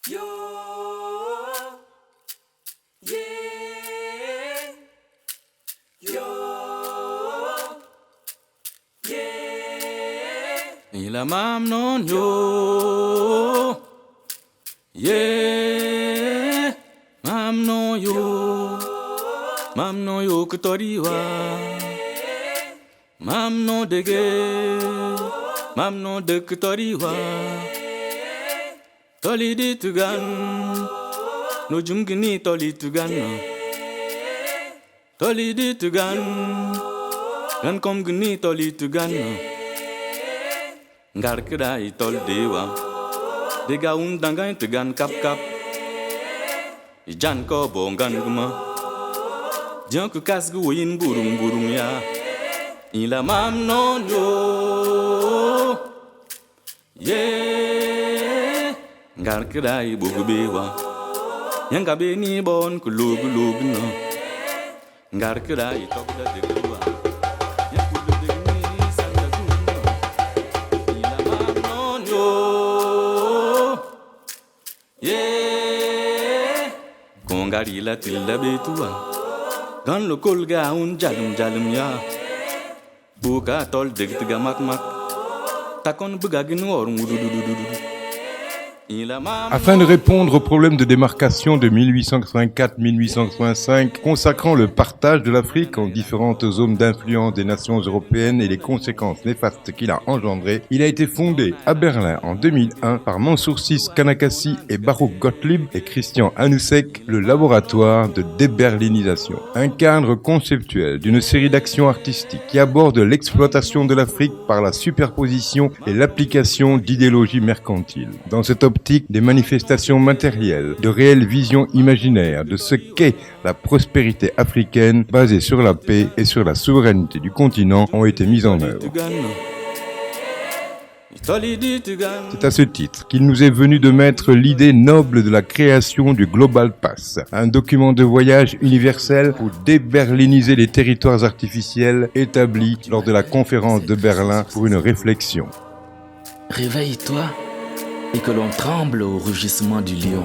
Yo, yeah, yo, yeah. Ila mam non yo, yeah, mam non yo kutoriwa, mam non dege, mam non de kutoriwa. Toli di tugan, no jungini toli tugan, toli di tugan, gan kom gni toli tugan, ngar kedai tol dewa, dega undangan tugan kap kap, ijan ko bongan guma, jangan ku kas guin burung burung ya, ila mam non yo, yeah. Ngar kedai bugu bewa yang kabe ni bon kulub no ngar kedai tok da de gua yang kudu de ni sanda guna ila non yo yeah kongari la tilla betua gan lo kolga un jalum ya buka tol de tiga mak takon bugagin or mududududu. Afin de répondre aux problèmes de démarcation de 1884-1885, consacrant le partage de l'Afrique en différentes zones d'influence des nations européennes et les conséquences néfastes qu'il a engendrées, il a été fondé à Berlin en 2001 par Mansour VI Kanakasi et Baruch Gottlieb et Christian Hanoussek, le laboratoire de déberlinisation. Un cadre conceptuel d'une série d'actions artistiques qui aborde l'exploitation de l'Afrique par la superposition et l'application d'idéologies mercantiles. Dans cette optique, des manifestations matérielles, de réelles visions imaginaires de ce qu'est la prospérité africaine basée sur la paix et sur la souveraineté du continent ont été mises en œuvre. C'est à ce titre qu'il nous est venu de mettre l'idée noble de la création du Global Pass, un document de voyage universel pour déberliniser les territoires artificiels établis lors de la conférence de Berlin pour une réflexion. Réveille-toi et que l'on tremble au rugissement du lion.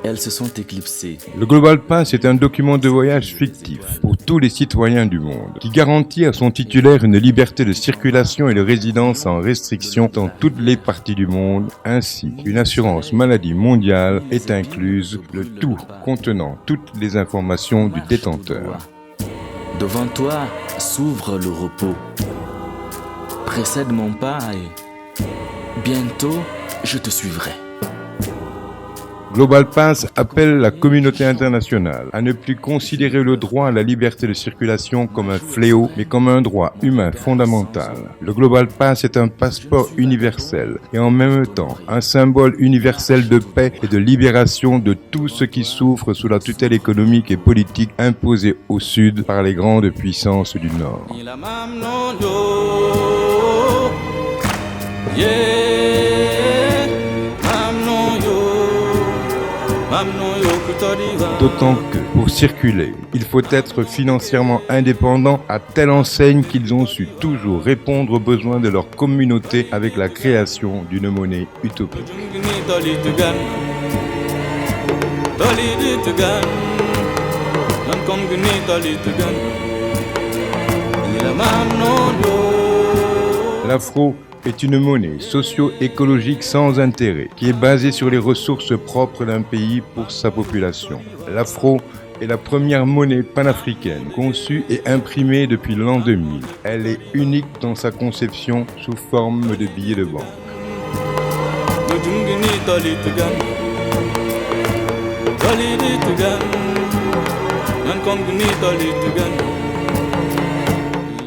Elles se sont éclipsées. Le Global Pass est un document de voyage fictif pour tous les citoyens du monde, qui garantit à son titulaire une liberté de circulation et de résidence sans restriction dans toutes les parties du monde, ainsi qu'une assurance maladie mondiale est incluse, le tout contenant toutes les informations du détenteur. Devant toi s'ouvre le repos. Précède mon pas et bientôt, je te suivrai. Global Pass appelle la communauté internationale à ne plus considérer le droit à la liberté de circulation comme un fléau, mais comme un droit humain fondamental. Le Global Pass est un passeport universel et en même temps un symbole universel de paix et de libération de tous ceux qui souffrent sous la tutelle économique et politique imposée au Sud par les grandes puissances du Nord. D'autant que, pour circuler, il faut être financièrement indépendant à telle enseigne qu'ils ont su toujours répondre aux besoins de leur communauté avec la création d'une monnaie utopique. L'afro est une monnaie socio-écologique sans intérêt qui est basée sur les ressources propres d'un pays pour sa population. L'afro est la première monnaie panafricaine conçue et imprimée depuis l'an 2000. Elle est unique dans sa conception sous forme de billets de banque.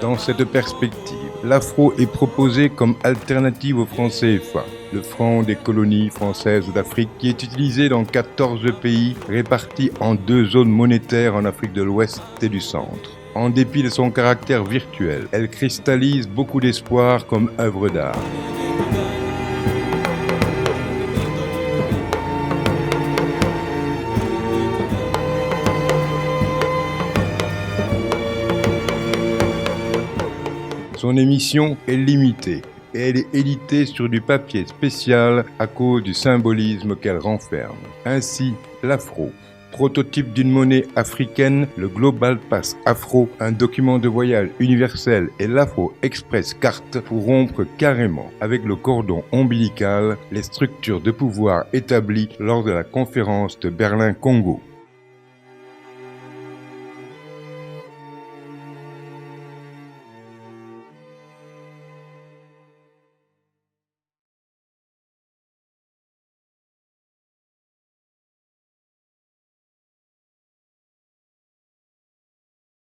Dans cette perspective, l'afro est proposé comme alternative au franc CFA, le franc des colonies françaises d'Afrique, qui est utilisé dans 14 pays répartis en 2 zones monétaires en Afrique de l'Ouest et du Centre. En dépit de son caractère virtuel, elle cristallise beaucoup d'espoir comme œuvre d'art. Son émission est limitée et elle est éditée sur du papier spécial à cause du symbolisme qu'elle renferme. Ainsi, l'afro. Prototype d'une monnaie africaine, le Global Pass Afro, un document de voyage universel, et l'Afro Express Carte pour rompre carrément avec le cordon ombilical les structures de pouvoir établies lors de la conférence de Berlin-Congo.